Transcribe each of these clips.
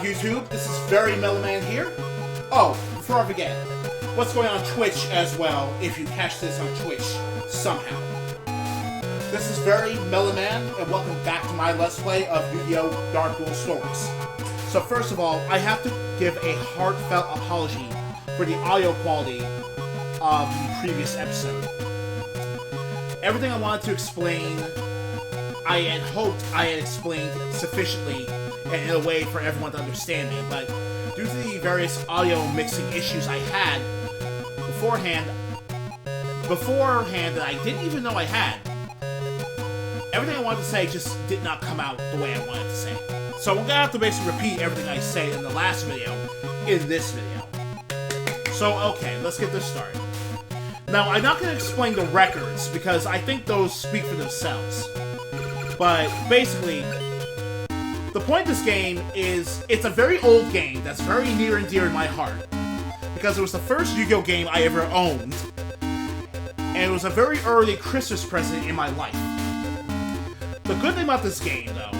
YouTube? This is Very Mellow Man here. Oh, before I forget, what's going on Twitch as well, if you catch this on Twitch somehow. This is Very Mellow Man, and welcome back to my Let's Play of Yu-Gi-Oh! Dark Duel Stories. So first of all, I have to give a heartfelt apology for the audio quality of the previous episode. Everything I wanted to explain, I had hoped I had explained sufficiently and in a way for everyone to understand me, but due to the various audio mixing issues I had beforehand that I didn't even know I had, everything I wanted to say just did not come out the way I wanted to say. So I'm gonna have to basically repeat everything I said in the last video in this video. So okay, let's get this started. Now, I'm not gonna explain the records because I think those speak for themselves. But basically, the point of this game is, it's a very old game that's very near and dear in my heart. Because it was the first Yu-Gi-Oh! Game I ever owned. And it was a very early Christmas present in my life. The good thing about this game, though,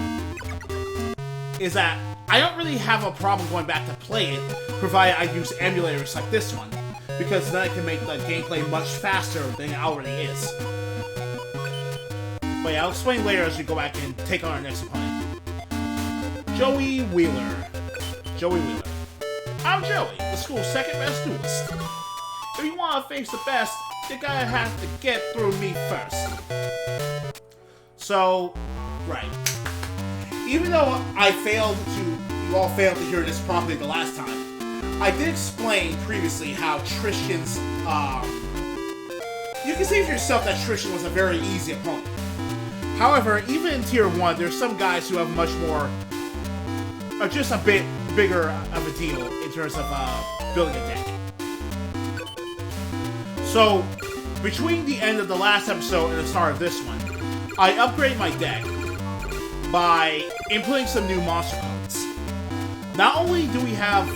is that I don't really have a problem going back to play it, provided I use emulators like this one. Because then I can make the gameplay much faster than it already is. But yeah, I'll explain later as we go back and take on our next opponent. Joey Wheeler. Joey Wheeler. I'm Joey, the school's second best duelist. If you want to face the best, you're gonna have to get through me first. So, right. Even though you all failed to hear this properly the last time, I did explain previously how Tristan's, you can see for yourself that Tristan was a very easy opponent. However, even in Tier 1, there's some guys who have much more, or just a bit bigger of a deal in terms of building a deck. So, between the end of the last episode and the start of this one, I upgraded my deck by inputting some new monster cards. Not only do we have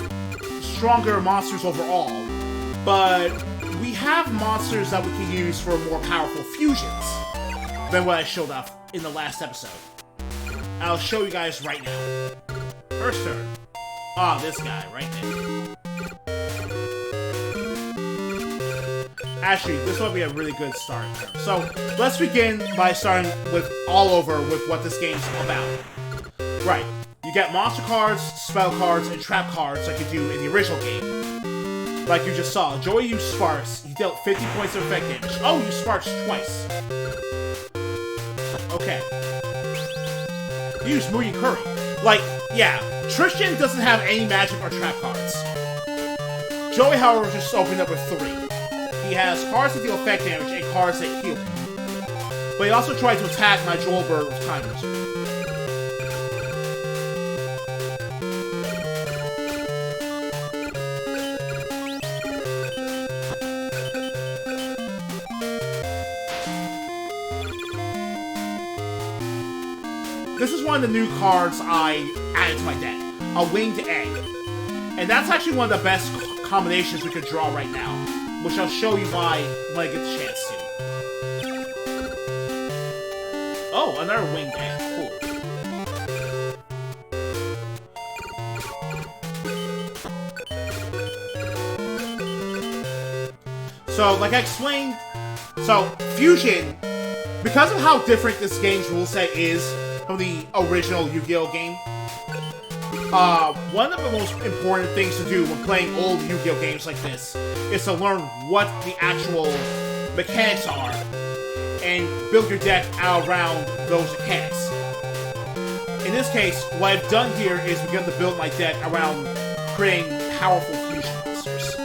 stronger monsters overall, but we have monsters that we can use for more powerful fusions than what I showed off in the last episode. I'll show you guys right now. First turn. Ah, this guy right there. Actually, this might be a really good start. So, let's begin by starting with all over with what this game's about. Right. You get monster cards, spell cards, and trap cards like you do in the original game. Like you just saw, Joey used Sparks. He dealt 50 points of effect damage. Oh, you Sparks twice. Okay. You use Moody Curry. Like, yeah, Tristan doesn't have any magic or trap cards. Joey, however, just opened up with 3. He has cards that deal effect damage and cards that heal him. But he also tried to attack my Joel Bird with timers. This is one of the new cards I added to my deck, a Winged Egg. And that's actually one of the best combinations we could draw right now, which I'll show you why when I get the chance to. Oh, another Winged Egg, cool. So, like I explained, Fusion, because of how different this game's rule set is from the original Yu-Gi-Oh! Game, one of the most important things to do when playing old Yu-Gi-Oh! Games like this is to learn what the actual mechanics are and build your deck out around those mechanics. In this case, what I've done here is begun to build my deck around creating powerful fusion monsters.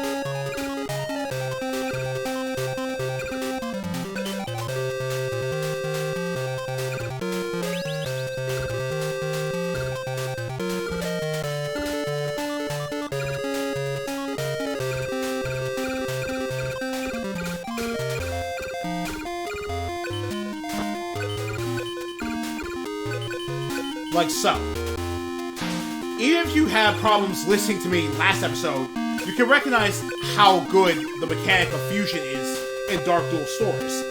Like so. Even if you had problems listening to me last episode, you can recognize how good the mechanic of fusion is in Dark Duel Stories.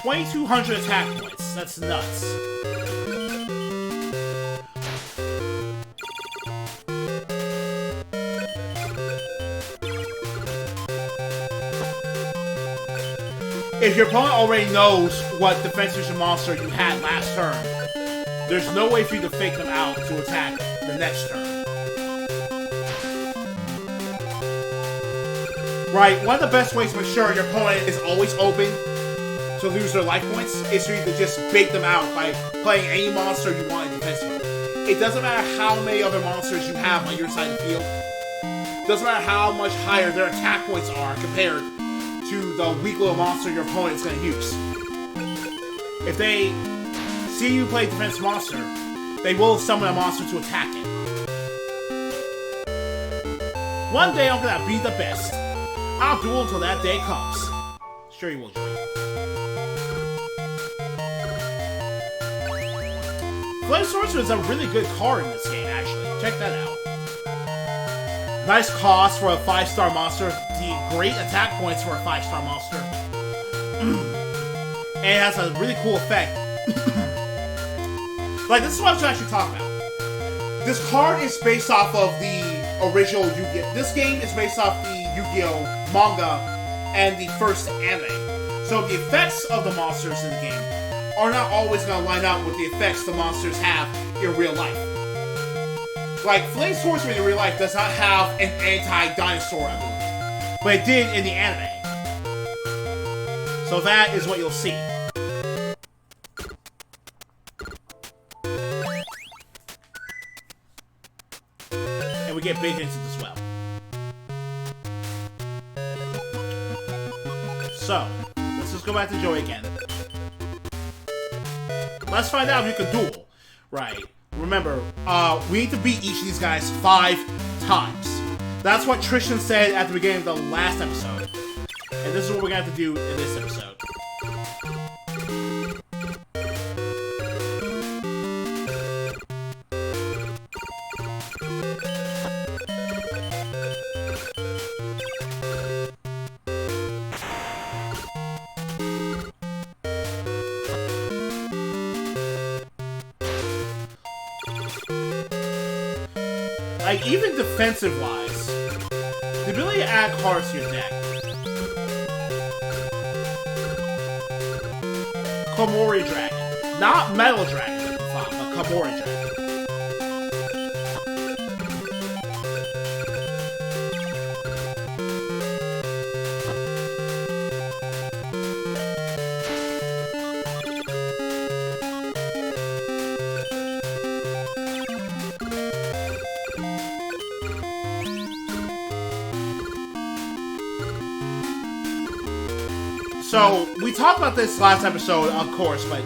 2,200 attack points. That's nuts. If your opponent already knows what defense fusion monster you had last turn, there's no way for you to fake them out to attack the next turn. Right, one of the best ways to make sure your opponent is always open to lose their life points is for you to just bait them out by playing any monster you want in defense mode. It doesn't matter how many other monsters you have on your side of the field. It doesn't matter how much higher their attack points are compared to the weak little monster your opponent's going to use. If they see you play defense monster, they will summon a monster to attack it. One day I'm going to be the best. I'll duel until that day comes. Sure you will, Joey. Flame Sorcerer is a really good card in this game, actually. Check that out. Nice cost for a 5-star monster. Great attack points for a 5-star monster. And it has a really cool effect. Like, this is what I was actually talking about. This card is based off of the original Yu-Gi-Oh! This game is based off the Yu-Gi-Oh! Manga and the first anime. So the effects of the monsters in the game are not always going to line up with the effects the monsters have in real life. Like, Flame Sorcerer in real life does not have an anti-dinosaur ability, but it did in the anime. So that is what you'll see. And we get big hints as well. So, let's just go back to Joey again. Let's find out if you can duel. Right. Remember, we need to beat each of these guys 5 times. That's what Tristan said at the beginning of the last episode. And this is what we're going to have to do in this episode. Like, even defensive-wise, the ability to add cards to your deck. Komori Dragon. Not Metal Dragon, but Komori Dragon. So, we talked about this last episode, of course, but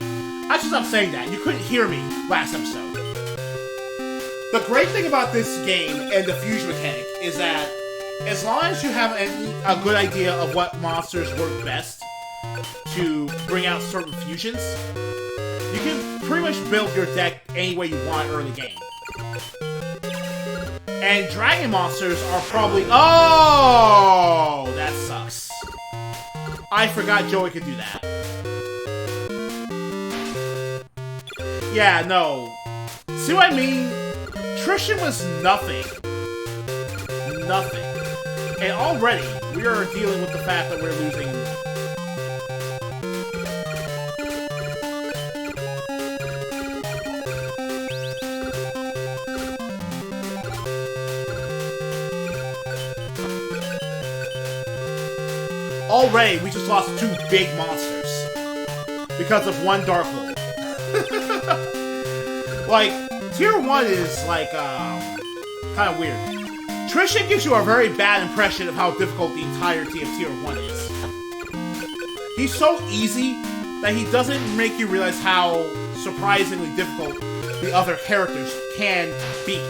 I should stop saying that. You couldn't hear me last episode. The great thing about this game and the fusion mechanic is that as long as you have a good idea of what monsters work best to bring out certain fusions, you can pretty much build your deck any way you want early game. And dragon monsters are probably... Oh! That sucks. I forgot Joey could do that. Yeah, no. See what I mean? Tristan was nothing. Nothing. And already, we are dealing with the fact that we're losing... Already, we just lost 2 big monsters because of one Dark Hole. Like, Tier 1 is, like, kind of weird. Tristan gives you a very bad impression of how difficult the entirety of Tier 1 is. He's so easy that he doesn't make you realize how surprisingly difficult the other characters can be.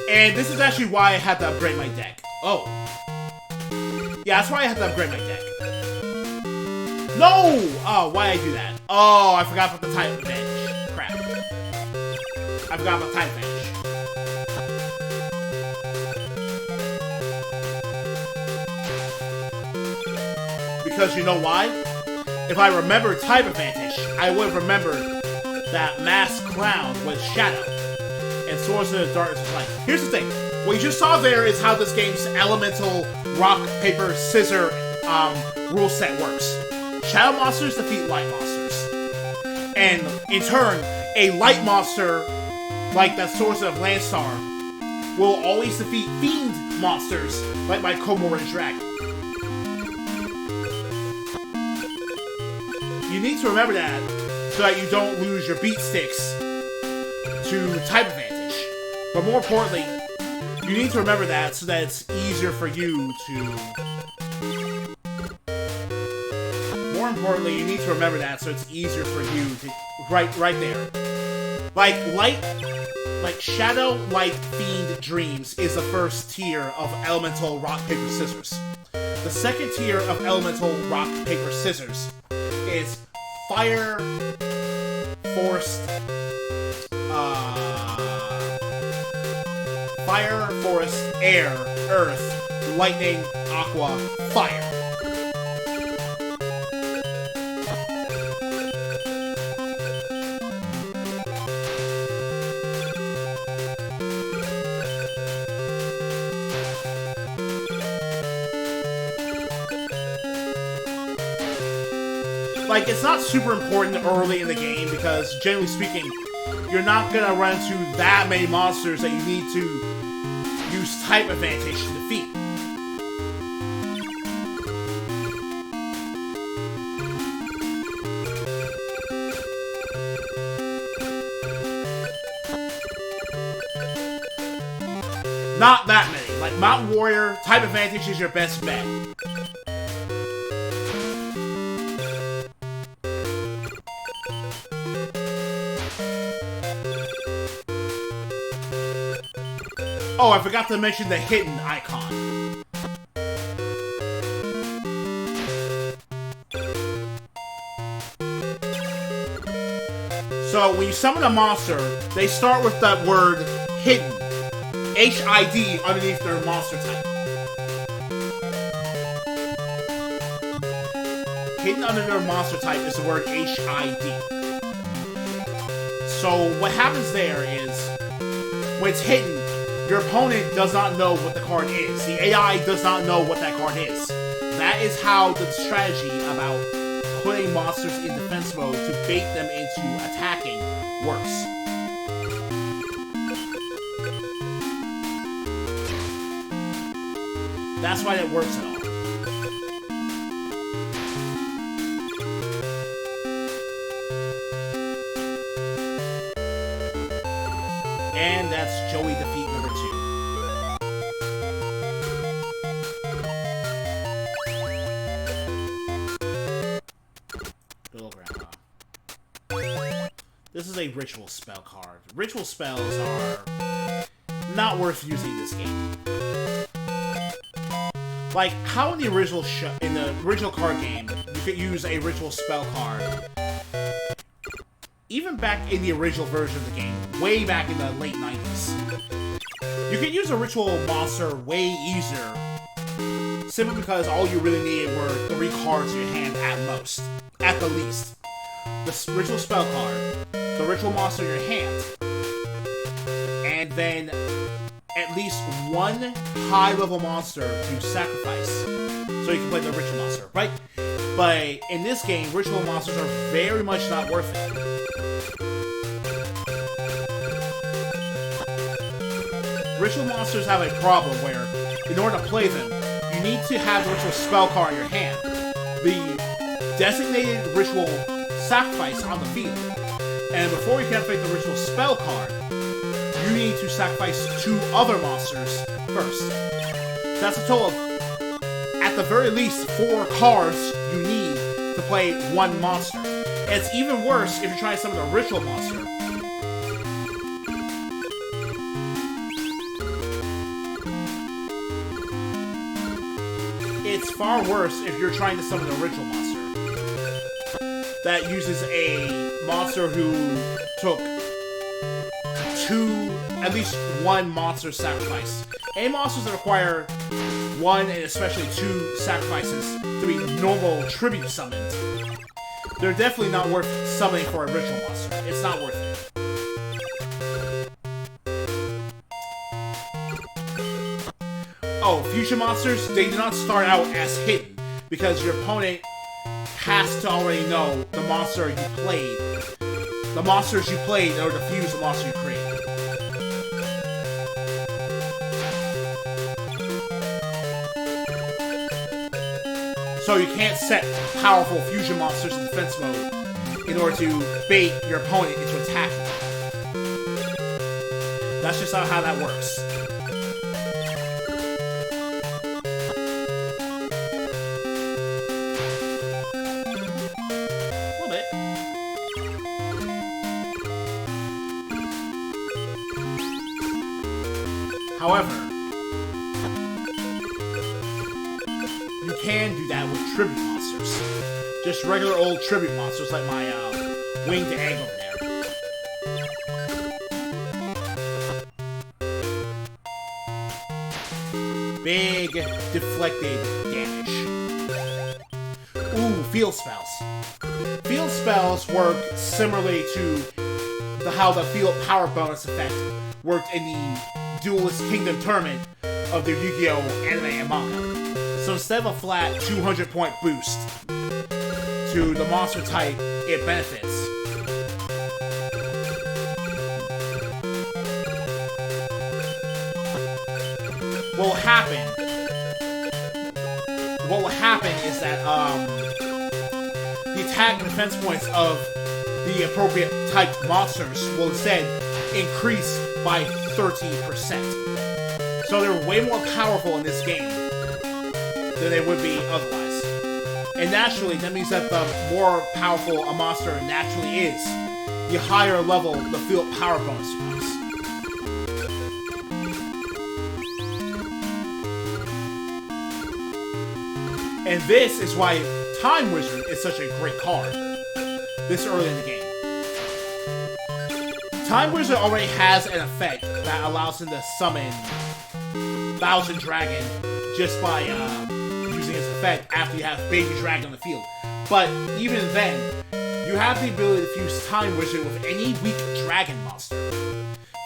And this is actually why I had to upgrade my deck. Oh. Yeah, that's why I had to upgrade my deck. No! Oh, why did I do that? Oh, I forgot about the type advantage. Crap. I forgot about type advantage. Because you know why? If I remember type advantage, I would have remembered that Masked Clown was Shadow, and Sorcerer of Darkness was Light. Here's the thing. What you just saw there is how this game's elemental rock, paper, scissor rule set works. Shadow monsters defeat light monsters. And in turn, a light monster, like that Sorcerer of Landstar, will always defeat fiend monsters, like my Komoran Dragon. You need to remember that so that you don't lose your beat sticks to type advantage. But more importantly, you need to remember that so that it's easier for you to... More importantly, you need to remember that so it's easier for you to... Right there. Like Shadow, Light, Fiend, Dreams is the first tier of Elemental Rock, Paper, Scissors. The second tier of Elemental Rock, Paper, Scissors is Fire, Forest, Air, Earth, Lightning, Aqua, Fire. Like, it's not super important early in the game because, generally speaking, you're not gonna run into that many monsters that you need to use type advantage to defeat. Not that many. Like, Mountain Warrior, type advantage is your best bet. Oh, I forgot to mention the hidden icon. So, when you summon a monster, they start with that word hidden. H-I-D underneath their monster type. Hidden under their monster type is the word H-I-D. So, what happens there is, when it's hidden, your opponent does not know what the card is. The AI does not know what that card is. That is how the strategy about putting monsters in defense mode to bait them into attacking works. That's why that works at all. And that's Joey defeat number 2. Good old grandpa. This is a ritual spell card. Ritual spells are not worth using in this game. Like, how in the original card game, you could use a ritual spell card. Even back in the original version of the game, way back in the late 90s. You could use a ritual monster way easier, simply because all you really needed were 3 cards in your hand at most, at the least. The ritual spell card, the ritual monster in your hand, and then at least 1 high-level monster to sacrifice, so you can play the ritual monster, right? But in this game, ritual monsters are very much not worth it. Ritual monsters have a problem where, in order to play them, you need to have the ritual spell card in your hand. The designated ritual sacrifice on the field. And before you can activate the ritual spell card, you need to sacrifice 2 other monsters first. That's a total of, at the very least, 4 cards you need to play 1 monster. And it's even worse if you're trying to summon a ritual monster. It's far worse if you're trying to summon a ritual monster. that uses a monster who took at least one monster sacrifice. Any monsters that require one and especially two sacrifices to be normal tribute summons, they're definitely not worth summoning for a ritual monster. It's not worth it. Oh, fusion monsters, they do not start out as hidden, because your opponent has to already know the monster you played. The monsters you played in order to fuse the monster you created. So you can't set powerful fusion monsters in defense mode in order to bait your opponent into attacking. That's just not how that works. However, you can do that with tribute monsters. Just regular old tribute monsters like my winged egg over there. Big deflected damage. Ooh, field spells. Field spells work similarly to how the field power bonus effect worked in the Duelist Kingdom tournament of the Yu-Gi-Oh! Anime and manga. So instead of a flat 200-point boost to the monster type it benefits, what will happen is that the attack and defense points of the appropriate typed monsters will instead increase by 30%. So they're way more powerful in this game than they would be otherwise. And naturally, that means that the more powerful a monster naturally is, the higher level the field power bonus becomes. And this is why Time Wizard is such a great card this early in the game. Time Wizard already has an effect that allows him to summon Thousand Dragon just by using his effect after you have Baby Dragon on the field. But even then, you have the ability to fuse Time Wizard with any weak dragon monster.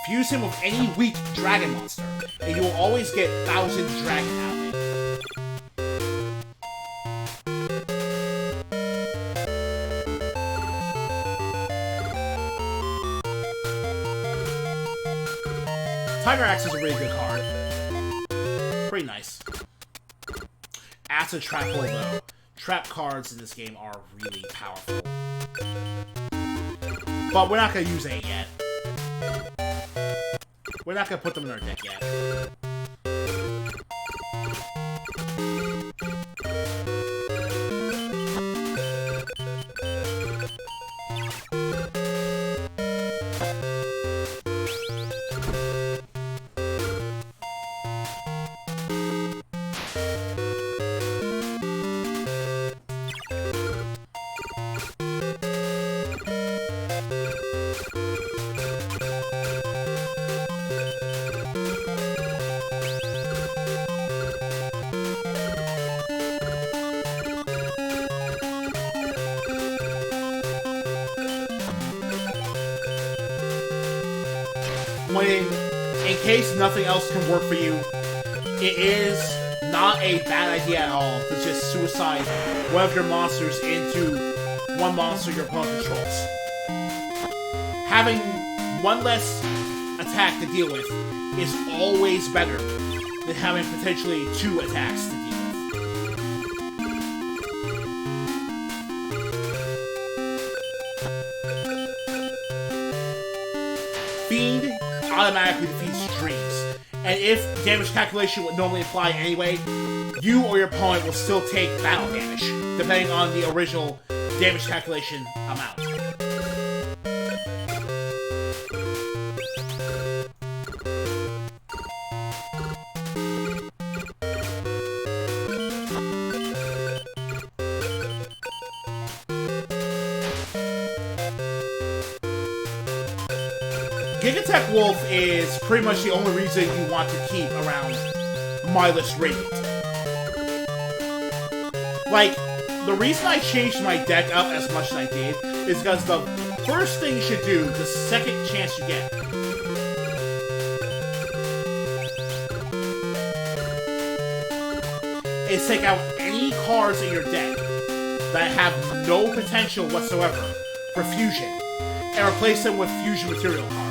Fuse him with any weak dragon monster, and you will always get Thousand Dragon out of it. Tiger Axe is a really good card. Pretty nice. Acid Trap Hole, though. Trap cards in this game are really powerful. But we're not going to use any yet. We're not going to put them in our deck yet. In case nothing else can work for you, it is not a bad idea at all to just suicide one of your monsters into one monster your opponent controls. Having one less attack to deal with is always better than having potentially two attacks to deal with. Fiend automatically defeats Dreams, and if damage calculation would normally apply anyway, you or your opponent will still take battle damage, depending on the original damage calculation amount. Gigatech Wolf is pretty much the only reason you want to keep around Mindless Radiant. Like, the reason I changed my deck up as much as I did is because the first thing you should do, the second chance you get, is take out any cards in your deck that have no potential whatsoever for fusion, and replace them with fusion material cards.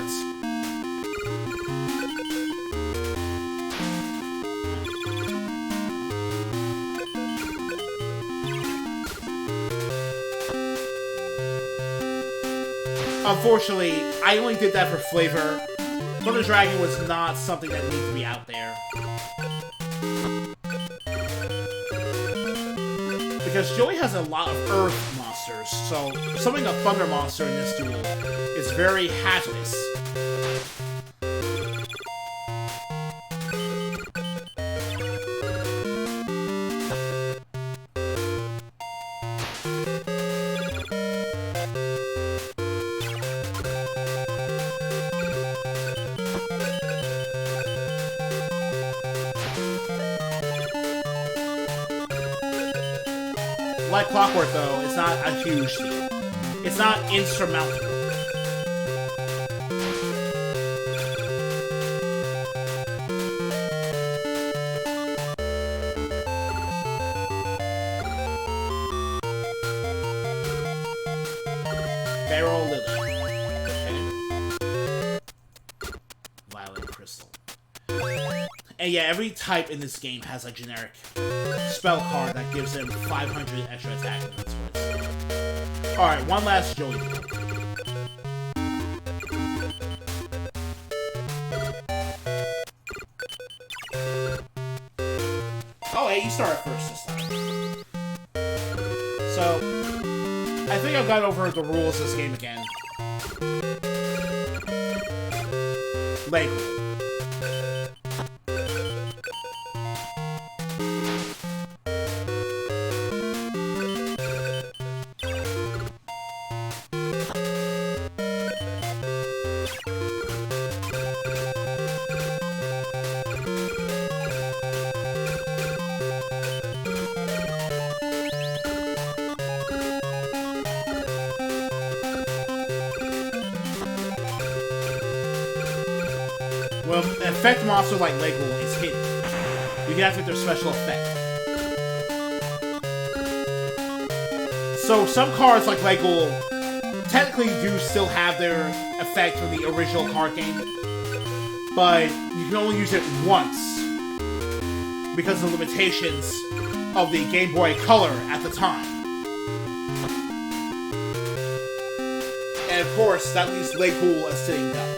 Unfortunately, I only did that for flavor. Thunder Dragon was not something that needed to be out there. Because Joey has a lot of Earth monsters, so summoning a Thunder monster in this duel is very hazardous. Like Clockwork, though, it's not a huge deal. It's not insurmountable. Barrel Lily. Okay. Violet Crystal. And yeah, every type in this game has a generic spell card that gives them 500 extra attack in its voice. Alright, one last Joey. Oh, hey, you started first this time. So, I think I've gone over the rules of this game again. Leg roll. Well, effect monsters like Leg Roll is hidden. You can activate their special effect. So some cards like Leg Roll technically do still have their effect from the original card game, but you can only use it once because of the limitations of the Game Boy Color at the time. And of course, that leaves Leg Roll as sitting duck.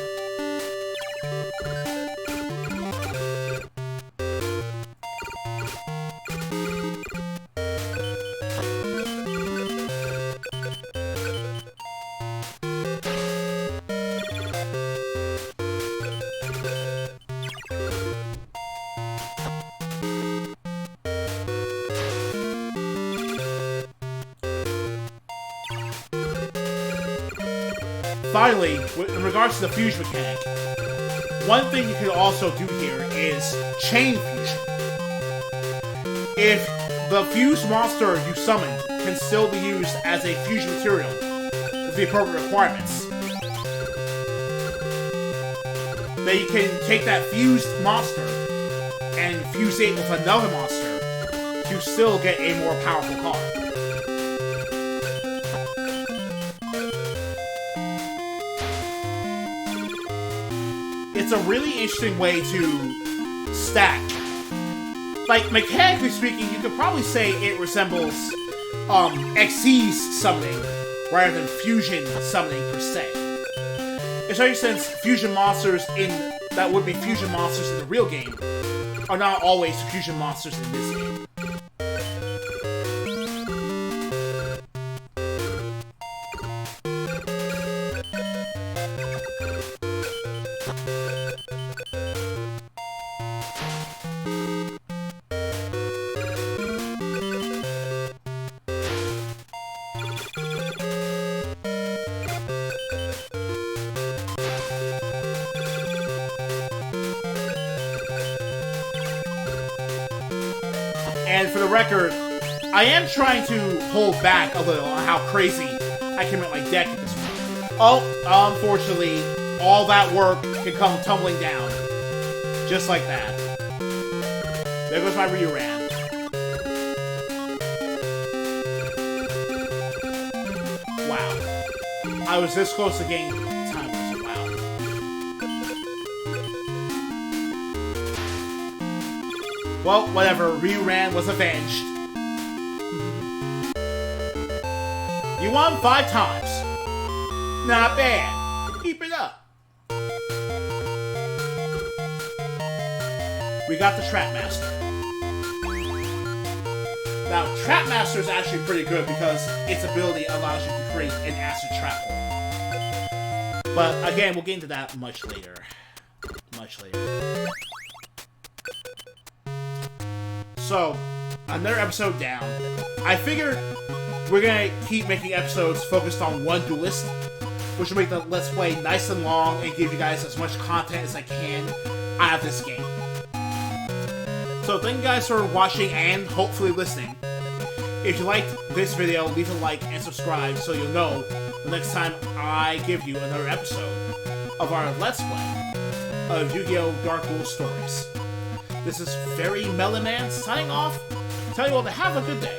Finally, in regards to the fusion mechanic, one thing you can also do here is chain fusion. If the fused monster you summoned can still be used as a fusion material with the appropriate requirements, then you can take that fused monster and fuse it with another monster to still get a more powerful card. It's a really interesting way to stack. Like, mechanically speaking, you could probably say it resembles Xyz summoning rather than fusion summoning per se. Especially since fusion monsters that would be fusion monsters in the real game are not always fusion monsters in this game. And for the record, I am trying to hold back a little on how crazy I can make my deck at this point. Oh, unfortunately, all that work can come tumbling down. Just like that. There goes my Reran. Wow. I was this close to getting time. Wow. Well, whatever. Reran was avenged. You won 5 times. Not bad. Keep it up. We got the Trap Master. Now, Trap Master is actually pretty good because its ability allows you to create an acid trap hole. But again, we'll get into that much later. So, another episode down. I figured we're gonna keep making episodes focused on one duelist, which will make the Let's Play nice and long and give you guys as much content as I can out of this game. So thank you guys for watching and hopefully listening. If you liked this video, leave a like and subscribe so you'll know the next time I give you another episode of our Let's Play of Yu-Gi-Oh! Dark Duel Stories. This is Fairy Melon Man signing off. Tell you all to have a good day.